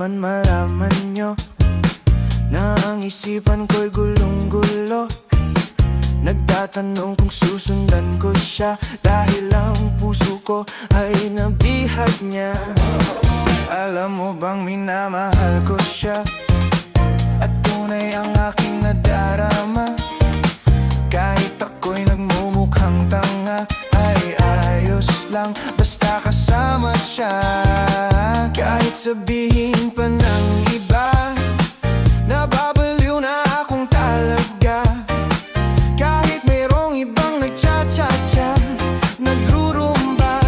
naman malaman nyo na ang isipan ko'y gulong-gulo. Nagtatanong kung susundan ko siya, dahil ang puso ko ay nabihag niya. Alam mo bang minamahal ko siya, at tunay ang aking nadarama. Kahit ako'y nagmumukhang tanga, ay ayos lang basta kasama siya. Kahit sabihin pa ng iba, nababaliw na akong talaga. Kahit mayroong ibang nagcha-cha-cha, nagrurumba,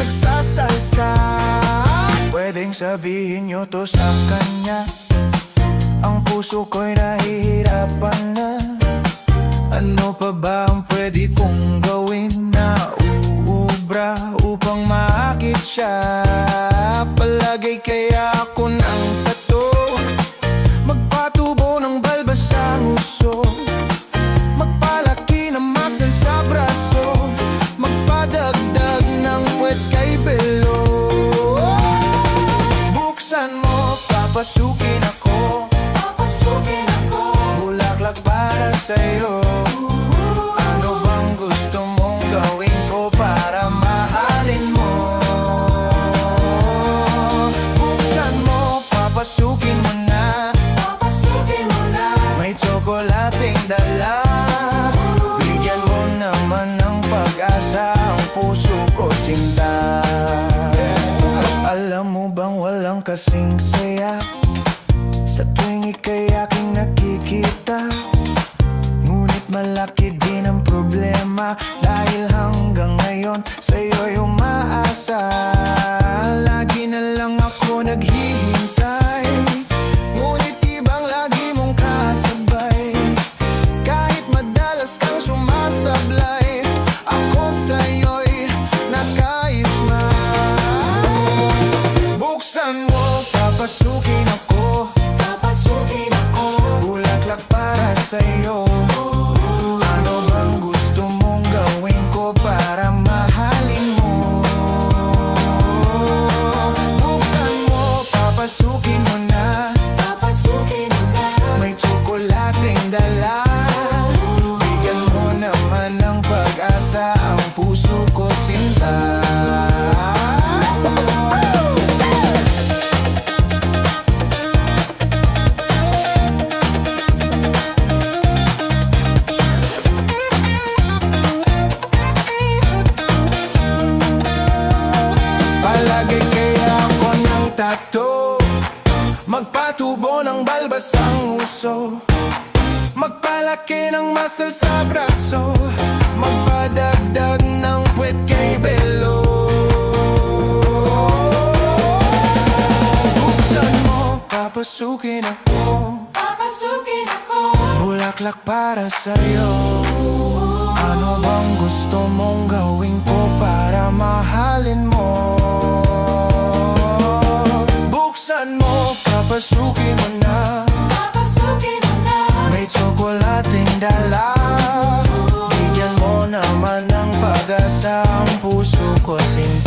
nagsasalsa. Pwedeng sabihin nyo to sa kanya, ang puso ko'y nahihirapan na. Ano pa ba ang pwede kong gawin na uubra upang maakit siya? Palagay kaya ako ng tato, magpatubo ng balbas ang uso, magpalaki ng muscle sa braso, magpadagdag ng puwet kay belo. Buksan mo, papasukin ako, bulaklak para sa'yo. Ano bang gusto mong gawin ko para mahalin mo? Buksan mo, papasukin mo na, may tsokolating dala. Bigyan mo naman ng pag-asa ang puso ko, sinta. Alam mo bang walang kasing saya sa tuwing ika'y aking nakikita? Ngunit malaki din ang problema, dahil hanggang ngayon sa'yo'y umaasa. Lagi na lang ako naghihintay, ngunit ibang lagi mong kasabay. Kahit madalas kang sumasablay, ako sa'yo'y nakaisma. Buksan mo, papasukin ako, bulaklak para sa'yo. Ano bang gusto mong gawin ko para mahalin mo? Buksan mo, papasukin mo na, may tsokolating dala. Bigyan mo naman ng pag-asa ang puso ko, sinta. Palagay kaya ako ng tato, magpatubo ng balbas ang uso, magpalaki ng muscle sa braso, magpadagdag ng puwet kay belo. Buksan mo, papasukin ako, bulaklak para sa'yo. Ano bang gusto mong gawin ko para mahalin mo? Buksan mo, papasukin mo na, may tsokolating dala. Bigyan mo naman ng pag-asa ang puso ko, sinta.